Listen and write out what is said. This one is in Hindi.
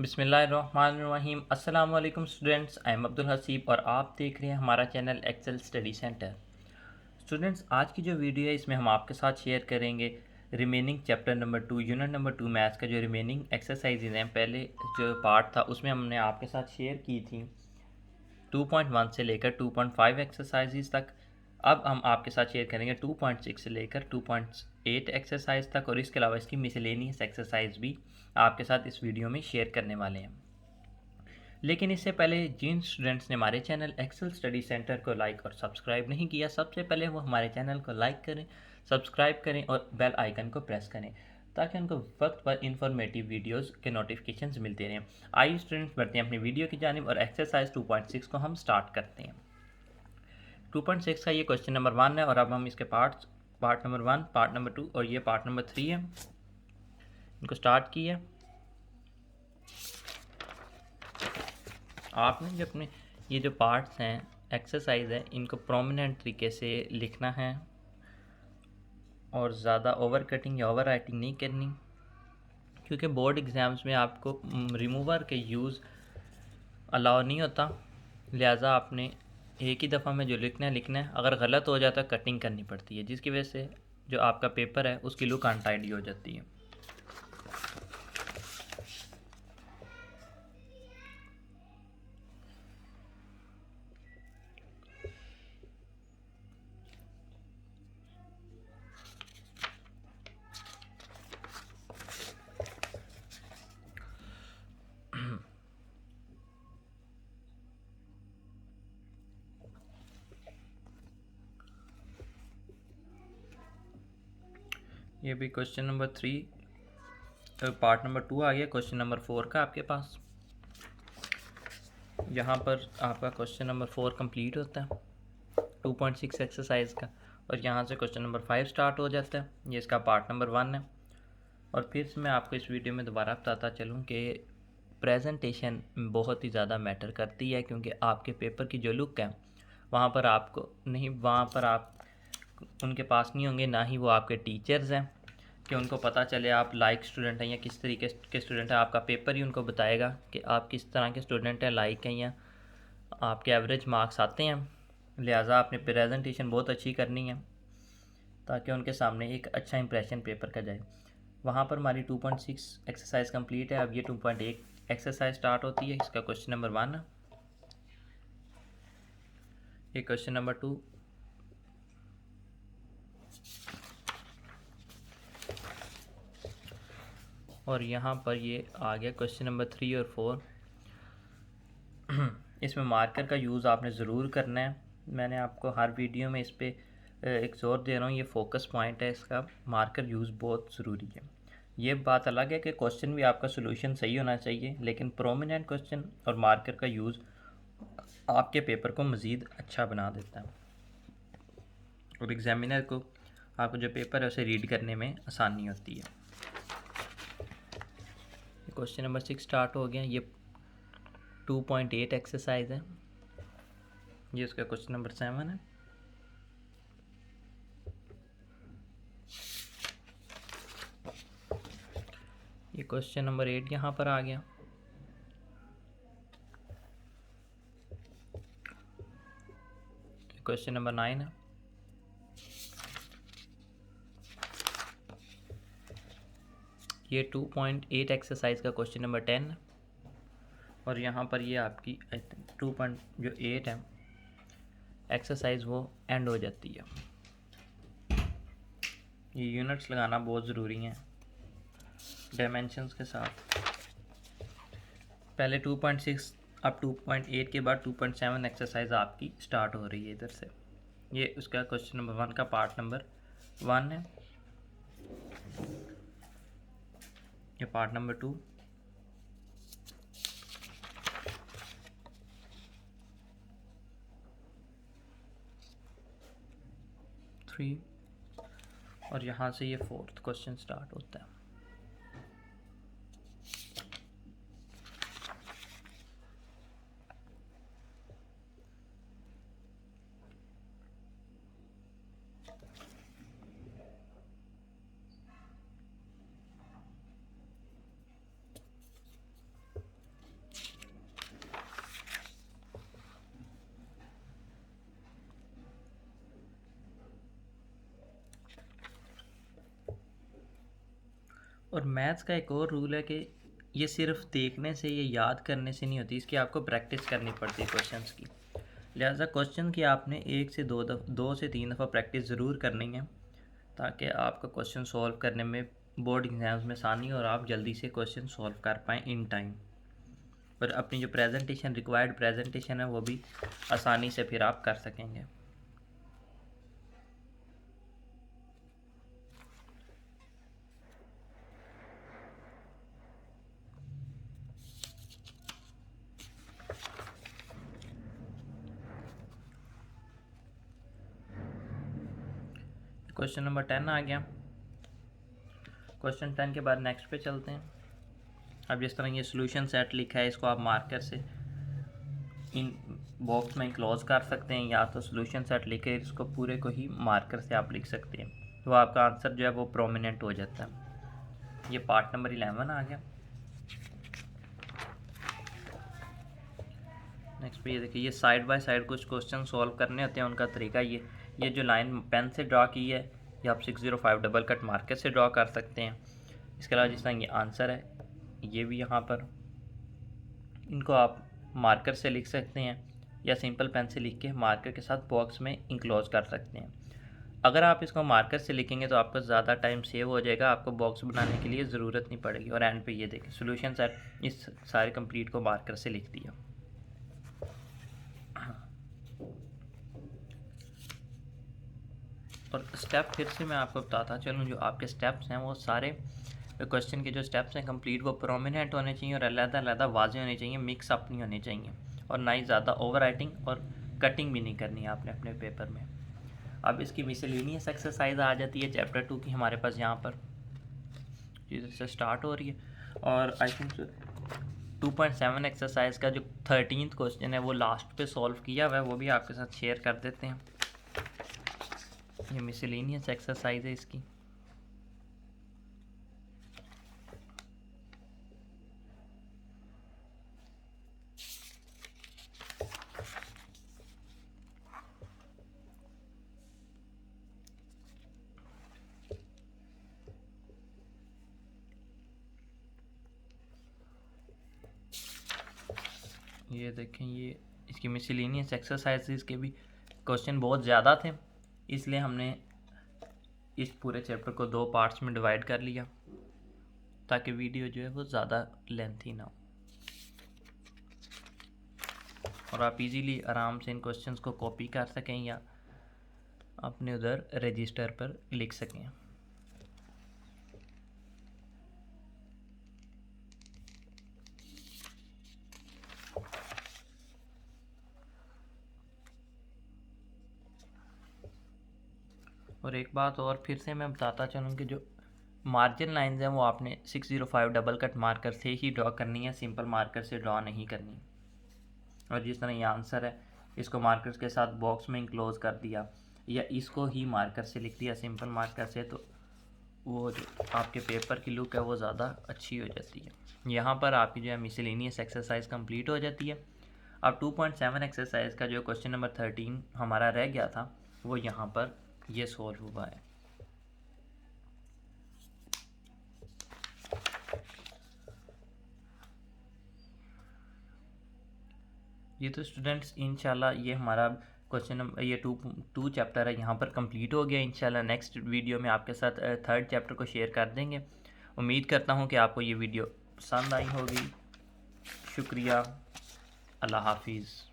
बिस्मिल्लाहिर्रहमानिर्रहीम। अस्सलाम वालेकुम students, I am Abdul Haseeb और आप देख रहे हैं हमारा channel excel study centre. Students, आज की जो वीडियो है इसमें हम आपके साथ शेयर करेंगे remaining chapter number 2 unit number 2 maths का जो रिमेनिंग एक्सरसाइजेज हैं। पहले जो पार्ट था उसमें हमने आपके साथ शेयर की थी 2.1 से लेकर 2.5 एक्सरसाइजेज तक। अब हम आपके साथ शेयर करेंगे 2.6 से लेकर 2.8 एक्सरसाइज तक, और इसके अलावा इसकी मिसलेनियस एक्सरसाइज भी आपके साथ इस वीडियो में शेयर करने वाले हैं। लेकिन इससे पहले जिन स्टूडेंट्स ने हमारे चैनल एक्सेल स्टडी सेंटर को लाइक और सब्सक्राइब नहीं किया, सबसे पहले वो हमारे चैनल को लाइक करें, सब्सक्राइब करें और बेल आइकन को प्रेस करें ताकि उनको वक्त पर इंफॉर्मेटिव वीडियोस के नोटिफिकेशंस मिलते रहें। आइए स्टूडेंट्स, बढ़ते हैं अपनी वीडियो की जानिब और एक्सरसाइज 2.6 को हम स्टार्ट करते हैं। 2.6 का ये क्वेश्चन नंबर 1 है और अब हम इसके पार्ट नंबर 1, पार्ट नंबर 2 और ये पार्ट नंबर 3 है, इनको स्टार्ट किया। आपने जो अपने ये जो पार्ट्स हैं एक्सरसाइज है इनको प्रोमिनेंट तरीके से लिखना है और ज़्यादा ओवर कटिंग या ओवर राइटिंग नहीं करनी, क्योंकि बोर्ड एग्ज़ाम्स में आपको रिमूवर के यूज़ अलाउ नहीं होता। लिहाजा आपने एक ही दफ़ा में जो लिखना है, अगर गलत हो जाता कटिंग करनी पड़ती है, जिसकी वजह से जो आपका पेपर है उसकी लुक अनटाइडी हो जाती है। ये भी क्वेश्चन नंबर 3 पार्ट नंबर 2 आ गया। क्वेश्चन नंबर 4 का आपके पास यहाँ पर आपका क्वेश्चन नंबर 4 कंप्लीट होता है 2.6 एक्सरसाइज का, और यहाँ से क्वेश्चन नंबर 5 स्टार्ट हो जाता है। ये इसका पार्ट नंबर 1 है। और फिर से मैं आपको इस वीडियो में दोबारा बताता चलूँ कि प्रेजेंटेशन बहुत ही ज़्यादा मैटर करती है, क्योंकि आपके पेपर की जो लुक है वहाँ पर आप उनके पास नहीं होंगे, ना ही वो आपके टीचर्स हैं कि उनको पता चले आप लाइक स्टूडेंट हैं या किस तरीके के स्टूडेंट हैं। आपका पेपर ही उनको बताएगा कि आप किस तरह के स्टूडेंट हैं, लाइक हैं या आपके एवरेज मार्क्स आते हैं। लिहाजा आपने प्रेजेंटेशन बहुत अच्छी करनी है ताकि उनके सामने एक अच्छा इंप्रेशन पेपर का जाए। वहाँ पर हमारी 2.6 एक्सरसाइज कंप्लीट है। अब ये 2.8 एक्सरसाइज स्टार्ट होती है। इसका क्वेश्चन नंबर 1, ये क्वेश्चन नंबर 2, और यहाँ पर ये आ गया क्वेश्चन नंबर 3 और 4। इसमें मार्कर का यूज़ आपने ज़रूर करना है। मैंने आपको हर वीडियो में इस पर एक जोर दे रहा हूँ, ये फोकस पॉइंट है इसका, मार्कर यूज़ बहुत ज़रूरी है। ये बात अलग है कि क्वेश्चन भी आपका सोल्यूशन सही होना चाहिए, लेकिन प्रोमिनेंट क्वेश्चन और मार्कर का यूज़ आपके पेपर को मज़ीद अच्छा बना देता है और एग्जामिनर को आपको जो पेपर है उसे रीड करने में आसानी होती है। क्वेश्चन नंबर 6 स्टार्ट हो गया। ये 2.8 एक्सरसाइज है। ये उसका क्वेश्चन नंबर 7 है। ये क्वेश्चन नंबर 8 यहाँ पर आ गया। क्वेश्चन नंबर 9 है। ये 2.8 एक्सरसाइज का क्वेश्चन नंबर 10 है। और यहाँ पर ये आपकी 2.8 है एक्सरसाइज वो एंड हो जाती है। ये यूनिट्स लगाना बहुत ज़रूरी हैं डायमेंशंस के साथ। पहले 2.6, अब 2.8 के बाद 2.7 एक्सरसाइज आपकी स्टार्ट हो रही है इधर से। ये उसका क्वेश्चन नंबर 1 का पार्ट नंबर 1 है। ये पार्ट नंबर 2, और यहाँ से ये 4th क्वेश्चन स्टार्ट होता है। और मैथ्स का एक और रूल है कि ये सिर्फ देखने से, ये याद करने से नहीं होती, इसकी आपको प्रैक्टिस करनी पड़ती है क्वेश्चंस की। लिहाजा क्वेश्चन की आपने 2 से 3 दफ़ा प्रैक्टिस ज़रूर करनी है, ताकि आपका क्वेश्चन सॉल्व करने में बोर्ड एग्जाम्स में आसानी हो और आप जल्दी से क्वेश्चन सॉल्व कर पाएँ इन टाइम। और अपनी जो रिक्वायर्ड प्रेजेंटेशन है वो भी आसानी से फिर आप कर सकेंगे। क्वेश्चन नंबर 10 आ गया। क्वेश्चन 10 के बाद नेक्स्ट पे चलते हैं। अब जिस तरह ये सोल्यूशन सेट लिखा है, इसको आप मार्कर से इन बॉक्स में क्लोज कर सकते हैं, या तो सोल्यूशन सेट लिखे इसको पूरे को ही मार्कर से आप लिख सकते हैं, तो आपका आंसर जो है वो प्रोमिनेंट हो जाता है। ये पार्ट नंबर 11 आ गया। नेक्स्ट पे ये देखिए, ये साइड बाय साइड कुछ क्वेश्चन सॉल्व करने होते हैं, उनका तरीका ये जो लाइन पेन से ड्रा की है, ये आप 605 डबल कट मार्कर से ड्रा कर सकते हैं। इसके अलावा जिस तरह ये आंसर है, ये भी यहाँ पर इनको आप मार्कर से लिख सकते हैं, या सिंपल पेन से लिख के मार्कर के साथ बॉक्स में इंक्लोज कर सकते हैं। अगर आप इसको मार्कर से लिखेंगे तो आपका ज़्यादा टाइम सेव हो जाएगा, आपको बॉक्स बनाने के लिए ज़रूरत नहीं पड़ेगी। और एंड पे ये देखें, सोल्यूशन सेट इस सारे कंप्लीट को मार्कर से लिख दिया। और स्टेप फिर से मैं आपको बताता चलूँ, जो आपके स्टेप्स हैं वो सारे क्वेश्चन के जो स्टेप्स हैं कंप्लीट वो प्रोमिनेंट होने चाहिए और अलग-अलग वाज़े होने चाहिए, मिक्स अप नहीं होने चाहिए, और ना ही ज़्यादा ओवर राइटिंग और कटिंग भी नहीं करनी है आपने अपने पेपर में। अब इसकी मिसलेनियस एक्सरसाइज आ जाती है चैप्टर 2 की हमारे पास, यहाँ पर जिससे स्टार्ट हो रही है। और आई थिंक 2.7 एक्सरसाइज का जो 13th क्वेश्चन है वो लास्ट पे सॉल्व किया हुआ है, वो भी आपके साथ शेयर कर देते हैं। ये मिसलेनियस एक्सरसाइज है इसकी। ये देखें, ये इसकी मिसलेनियस एक्सरसाइजेस के भी क्वेश्चन बहुत ज़्यादा थे, इसलिए हमने इस पूरे चैप्टर को 2 पार्ट्स में डिवाइड कर लिया, ताकि वीडियो जो है वो ज़्यादा लेंथी ना हो और आप इजीली आराम से इन क्वेश्चंस को कॉपी कर सकें या अपने उधर रजिस्टर पर लिख सकें। और एक बात और फिर से मैं बताता चलूँ कि जो मार्जिन लाइंस हैं वो आपने 605 डबल कट मार्कर से ही ड्रॉ करनी है, सिंपल मार्कर से ड्रॉ नहीं करनी। और जिस तरह ये आंसर है, इसको मार्कर के साथ बॉक्स में इंक्लोज कर दिया, या इसको ही मार्कर से लिख दिया सिंपल मार्कर से, तो वो जो आपके पेपर की लुक है वो ज़्यादा अच्छी हो जाती है। यहाँ पर आपकी जो है मिसलेनियस एक्सरसाइज कंप्लीट हो जाती है। अब 2.7 एक्सरसाइज का जो क्वेश्चन नंबर 13 हमारा रह गया था, वो यहाँ पर ये सॉल्व हुआ है। ये तो स्टूडेंट्स इंशाल्लाह ये हमारा क्वेश्चन नंबर ये टू चैप्टर है यहाँ पर कंप्लीट हो गया। इंशाल्लाह नेक्स्ट वीडियो में आपके साथ 3rd चैप्टर को शेयर कर देंगे। उम्मीद करता हूँ कि आपको ये वीडियो पसंद आई होगी। शुक्रिया, अल्लाह हाफिज़।